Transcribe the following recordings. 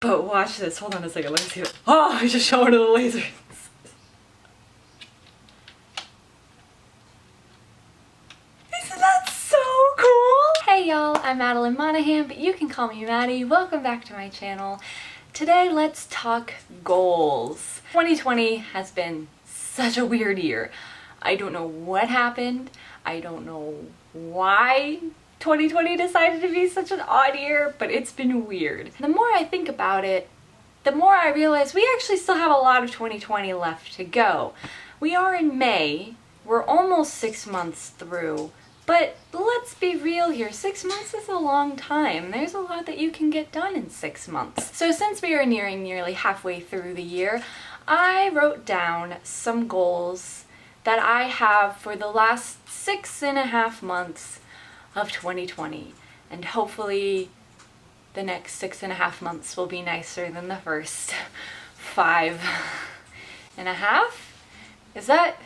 But watch this. Hold on a second. Let me see it. Oh, I just showed her the lasers. Isn't that so cool? Hey y'all, I'm Madeline Monahan, but you can call me Maddie. Welcome back to my channel. Today, let's talk goals. 2020 has been such a weird year. I don't know what happened. I don't know why 2020 decided to be such an odd year, but it's been weird. The more I think about it, the more I realize we actually still have a lot of 2020 left to go. We are in May, we're almost 6 months through, but let's be real here, 6 months is a long time. There's a lot that you can get done in 6 months. So since we are nearing nearly halfway through the year, I wrote down some goals that I have for the last 6.5 months of 2020, and hopefully the next 6.5 months will be nicer than the first 5.5. Is that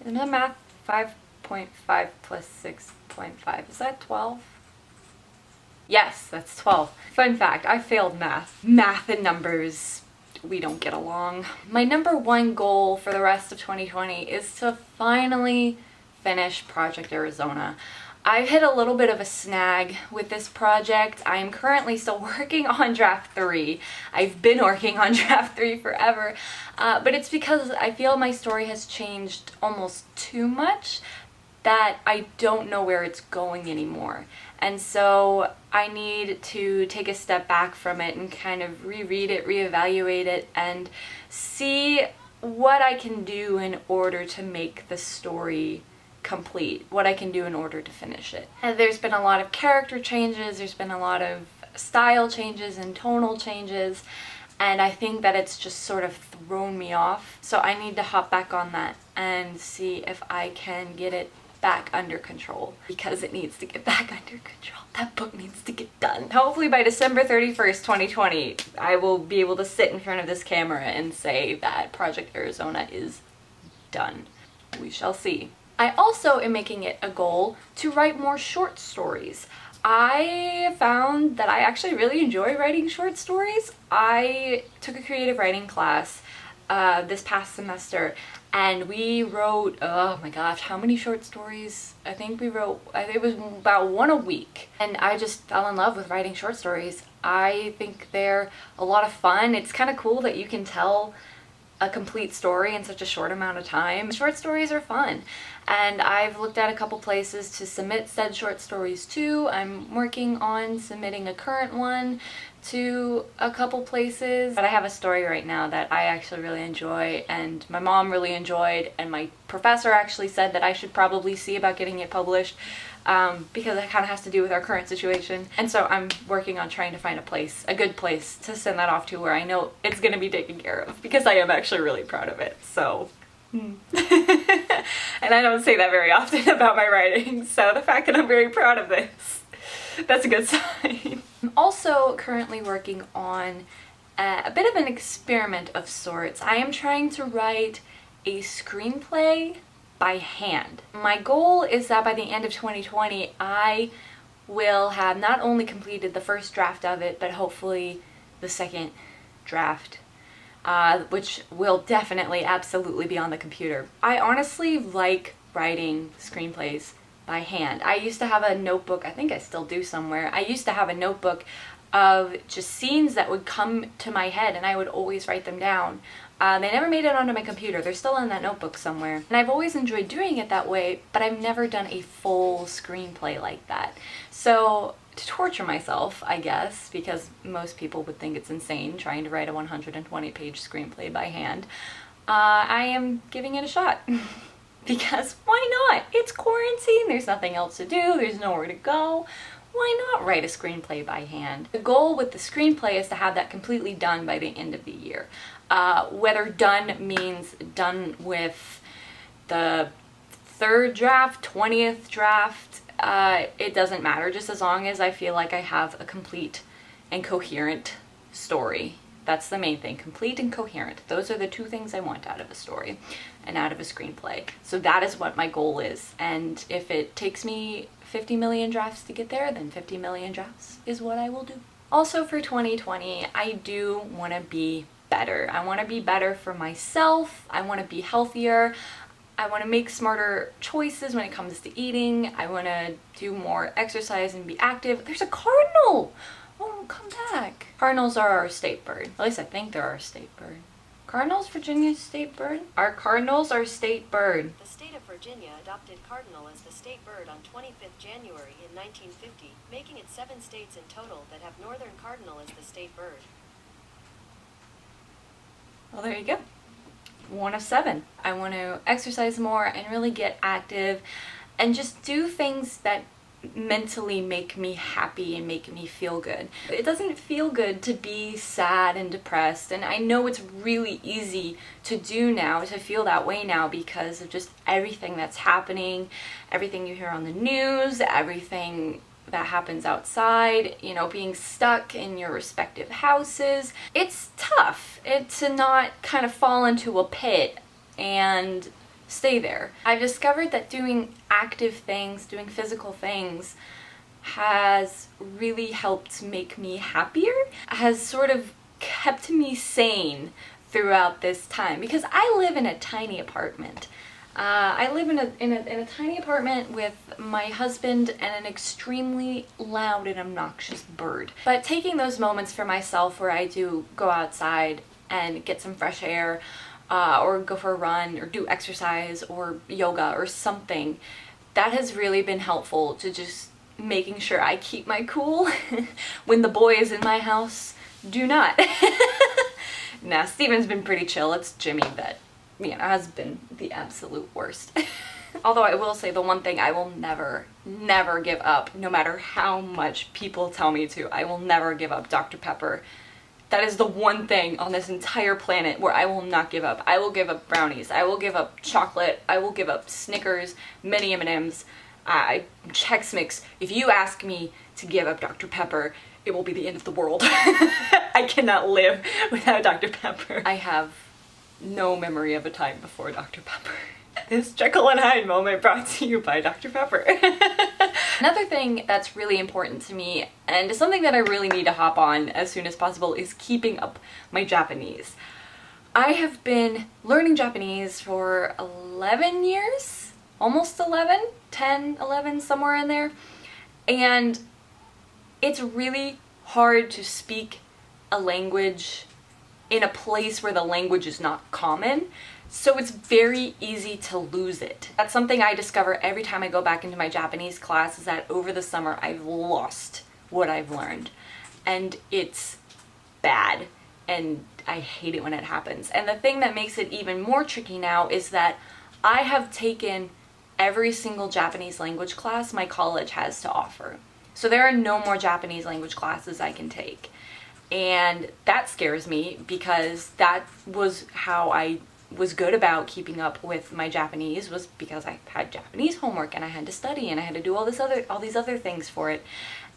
math? 5.5 plus 6.5, is that 12? Yes, that's 12. Fun fact, I failed math. Math and numbers, we don't get along. My number one goal for the rest of 2020 is to finally finish Project Arizona. I've hit a little bit of a snag with this project. I am currently still working on draft 3. I've been working on draft 3 forever, but it's because I feel my story has changed almost too much that I don't know where it's going anymore. And so I need to take a step back from it and kind of reread it, reevaluate it, and see what I can do in order to make the story complete, what I can do in order to finish it. And there's been a lot of character changes, there's been a lot of style changes and tonal changes, and I think that it's just sort of thrown me off. So I need to hop back on that and see if I can get it back under control, because it needs to get back under control. That book needs to get done. Hopefully by December 31st, 2020, I will be able to sit in front of this camera and say that Project Arizona is done. We shall see. I also am making it a goal to write more short stories. I found that I actually really enjoy writing short stories. I took a creative writing class this past semester, and we wrote, oh my gosh, how many short stories? I think it was about one a week. And I just fell in love with writing short stories. I think they're a lot of fun. It's kind of cool that you can tell a complete story in such a short amount of time. Short stories are fun, and I've looked at a couple places to submit said short stories to. I'm working on submitting a current one to a couple places, but I have a story right now that I actually really enjoy, and my mom really enjoyed, and my professor actually said that I should probably see about getting it published, because it kind of has to do with our current situation. And so I'm working on trying to find a good place to send that off to where I know it's going to be taken care of, because I am actually really proud of it. So and I don't say that very often about my writing, so the fact that I'm very proud of this, that's a good sign. I'm also currently working on a bit of an experiment of sorts. I am trying to write a screenplay by hand. My goal is that by the end of 2020, I will have not only completed the first draft of it, but hopefully the second draft, which will definitely, absolutely be on the computer. I honestly like writing screenplays by hand. I used to have a notebook, I think I still do somewhere, I used to have a notebook of just scenes that would come to my head, and I would always write them down. They never made it onto my computer. They're still in that notebook somewhere. And I've always enjoyed doing it that way, but I've never done a full screenplay like that. So to torture myself, I guess, because most people would think it's insane trying to write a 120-page screenplay by hand, I am giving it a shot. Because why not? It's quarantine, there's nothing else to do, there's nowhere to go. Why not write a screenplay by hand? The goal with the screenplay is to have that completely done by the end of the year. Whether done means done with the 3rd draft, 20th draft, it doesn't matter, just as long as I feel like I have a complete and coherent story. That's the main thing, complete and coherent. Those are the two things I want out of a story and out of a screenplay. So that is what my goal is, and if it takes me 50 million drafts to get there, then 50 million drafts is what I will do. Also for 2020, I do want to be better. I want to be better for myself. I want to be healthier. I want to make smarter choices when it comes to eating. I want to do more exercise and be active. There's a cardinal! Oh, come back. Cardinals are our state bird. At least I think they're our state bird. Cardinals, Virginia's state bird? Our cardinals are state bird. The state of Virginia adopted cardinal as the state bird on 25th January in 1950, making it 7 states in total that have northern cardinal as the state bird. Well, there you go. 1 of 7. I want to exercise more and really get active and just do things that mentally make me happy and make me feel good. It doesn't feel good to be sad and depressed, and I know it's really easy to do now, to feel that way now because of just everything that's happening, everything you hear on the news, everything that happens outside, you know, being stuck in your respective houses. It's tough to not kind of fall into a pit and stay there. I've discovered that doing active things, doing physical things, has really helped make me happier, has sort of kept me sane throughout this time because I live in a tiny apartment. I live in a tiny apartment with my husband and an extremely loud and obnoxious bird. But taking those moments for myself where I do go outside and get some fresh air, or go for a run, or do exercise, or yoga, or something, that has really been helpful to just making sure I keep my cool when the boys in my house do not. Now, Steven's been pretty chill. It's Jimmy that, you know, has been the absolute worst. Although I will say the one thing I will never, never give up, no matter how much people tell me to, I will never give up Dr. Pepper. That is the one thing on this entire planet where I will not give up. I will give up brownies. I will give up chocolate. I will give up Snickers, mini M&Ms, Chex Mix. If you ask me to give up Dr. Pepper, it will be the end of the world. I cannot live without Dr. Pepper. I have no memory of a time before Dr. Pepper. This Jekyll and Hyde moment brought to you by Dr. Pepper. Another thing that's really important to me, and something that I really need to hop on as soon as possible, is keeping up my Japanese. I have been learning Japanese for 11 years, almost 11, 10, 11, somewhere in there, and it's really hard to speak a language in a place where the language is not common. So it's very easy to lose it. That's something I discover every time I go back into my Japanese class, is that over the summer I've lost what I've learned. And it's bad. And I hate it when it happens. And the thing that makes it even more tricky now is that I have taken every single Japanese language class my college has to offer. So there are no more Japanese language classes I can take. And that scares me because that was how I was good about keeping up with my Japanese, was because I had Japanese homework and I had to study and I had to do all these other things for it.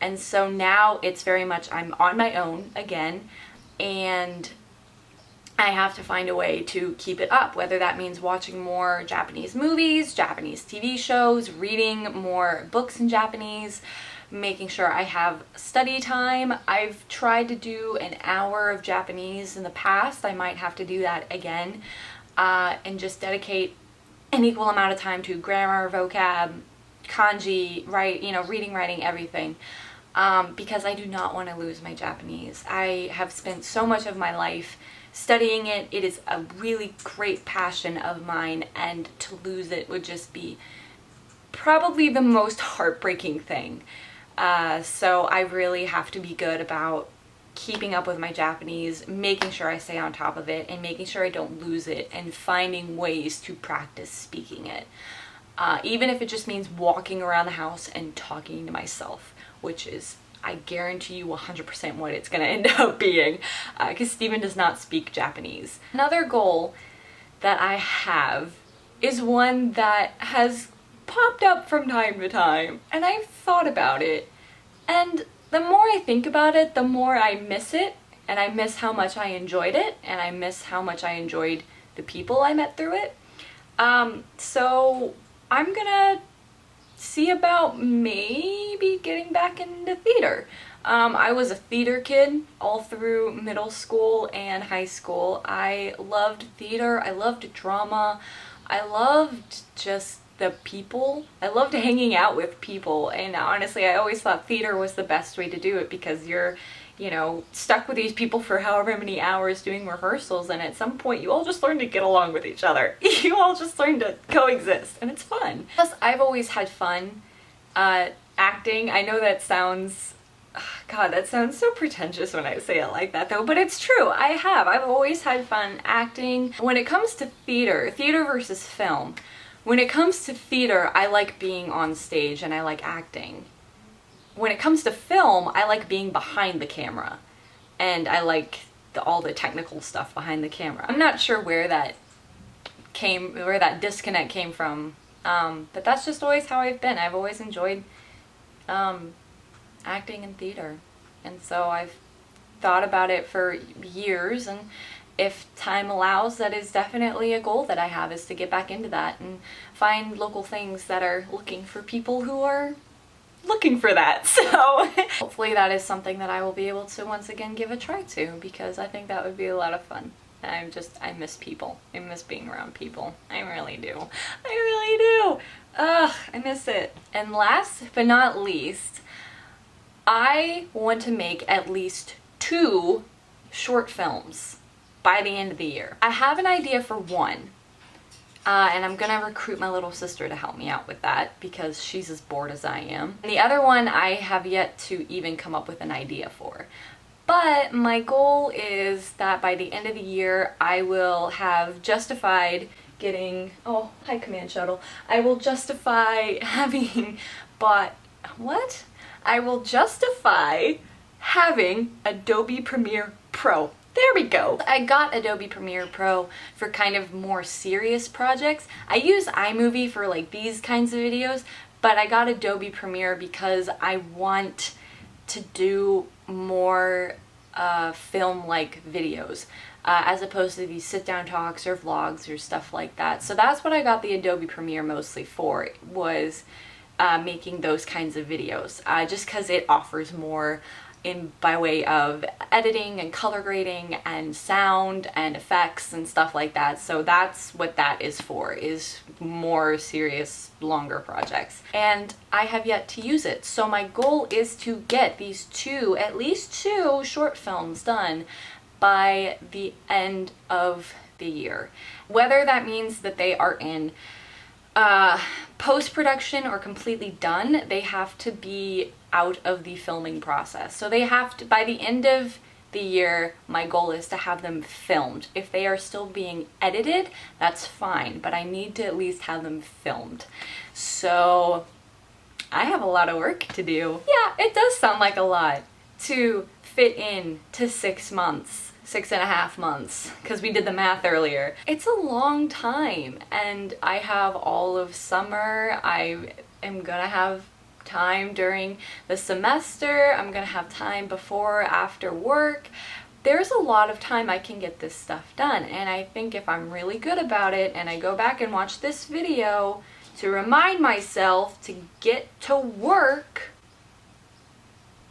And so now it's very much I'm on my own again, and I have to find a way to keep it up, whether that means watching more Japanese movies, Japanese TV shows, reading more books in Japanese, making sure I have study time. I've tried to do an hour of Japanese in the past. I might have to do that again. And just dedicate an equal amount of time to grammar, vocab, kanji, reading, writing, everything. Because I do not want to lose my Japanese. I have spent so much of my life studying it. It is a really great passion of mine, and to lose it would just be probably the most heartbreaking thing. So I really have to be good about keeping up with my Japanese, making sure I stay on top of it, and making sure I don't lose it, and finding ways to practice speaking it. Even if it just means walking around the house and talking to myself, which is, I guarantee you 100% what it's going to end up being, because Steven does not speak Japanese. Another goal that I have is one that has popped up from time to time, and I've thought about it, and the more I think about it, the more I miss it, and I miss how much I enjoyed it, and I miss how much I enjoyed the people I met through it. So I'm gonna see about maybe getting back into theater. I was a theater kid all through middle school and high school. I loved theater, I loved drama, I loved just the people. I loved hanging out with people, and honestly I always thought theater was the best way to do it because you're, you know, stuck with these people for however many hours doing rehearsals, and at some point you all just learn to get along with each other. You all just learn to coexist, and it's fun. Plus, I've always had fun acting. I know that sounds, God, that sounds so pretentious when I say it like that though, but it's true. I've always had fun acting. When it comes to theater versus film, when it comes to theater, I like being on stage and I like acting. When it comes to film, I like being behind the camera, and I like all the technical stuff behind the camera. I'm not sure where that disconnect came from, but that's just always how I've been. I've always enjoyed acting in theater, and so I've thought about it for years, and if time allows, that is definitely a goal that I have, is to get back into that and find local things that are looking for people who are looking for that. So hopefully that is something that I will be able to once again give a try to, because I think that would be a lot of fun. I miss people. I miss being around people. I really do. I really do. Ugh, I miss it. And last but not least, I want to make at least 2 short films by the end of the year. I have an idea for one, and I'm gonna recruit my little sister to help me out with that because she's as bored as I am. And the other one I have yet to even come up with an idea for. But my goal is that by the end of the year I will have justified getting, oh, hi Command Shuttle. I will justify having bought, what? I will justify having Adobe Premiere Pro. There we go. I got Adobe Premiere Pro for kind of more serious projects. I use iMovie for like these kinds of videos, but I got Adobe Premiere because I want to do more film-like videos, as opposed to these sit-down talks or vlogs or stuff like that. So that's what I got the Adobe Premiere mostly for, was making those kinds of videos, just because it offers more by way of editing and color grading and sound and effects and stuff like that. So that's what that is for, is more serious, longer projects. And I have yet to use it. So my goal is to get these at least two short films done by the end of the year. Whether that means that they are in post-production or completely done, they have to be out of the filming process. So they have to, by the end of the year, my goal is to have them filmed. If they are still being edited, that's fine, but I need to at least have them filmed. So I have a lot of work to do. Yeah, it does sound like a lot to fit in to 6 months. 6.5 months, because we did the math earlier. It's a long time, and I have all of summer. I am gonna have time during the semester. I'm gonna have time before, after work. There's a lot of time I can get this stuff done, and I think if I'm really good about it and I go back and watch this video to remind myself to get to work,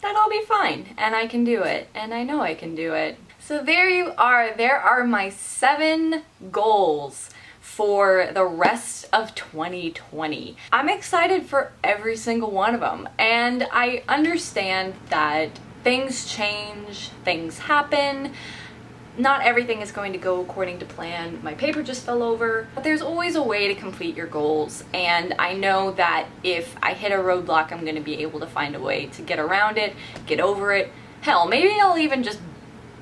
then I'll be fine, and I can do it, and I know I can do it. So there you are. There are my 7 goals for the rest of 2020. I'm excited for every single one of them, and I understand that things change, things happen. Not everything is going to go according to plan. My paper just fell over, but there's always a way to complete your goals, and I know that if I hit a roadblock, I'm going to be able to find a way to get around it, get over it. Hell, maybe I'll even just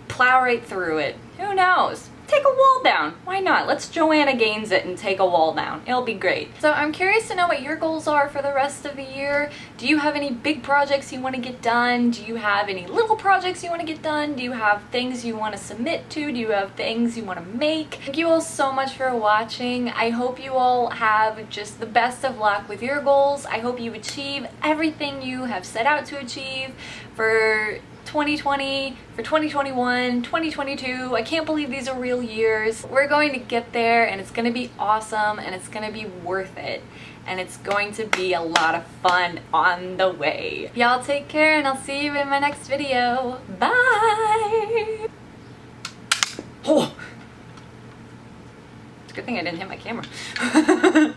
plow right through it. Who knows? Take a wall down. Why not? Let's Joanna Gaines it and take a wall down. It'll be great. So I'm curious to know what your goals are for the rest of the year. Do you have any big projects you want to get done? Do you have any little projects you want to get done? Do you have things you want to submit to? Do you have things you want to make? Thank you all so much for watching. I hope you all have just the best of luck with your goals. I hope you achieve everything you have set out to achieve for 2020, for 2021, 2022. I can't believe these are real years. We're going to get there, and it's going to be awesome, and it's going to be worth it. And it's going to be a lot of fun on the way. Y'all take care, and I'll see you in my next video. Bye! Oh! It's a good thing I didn't hit my camera.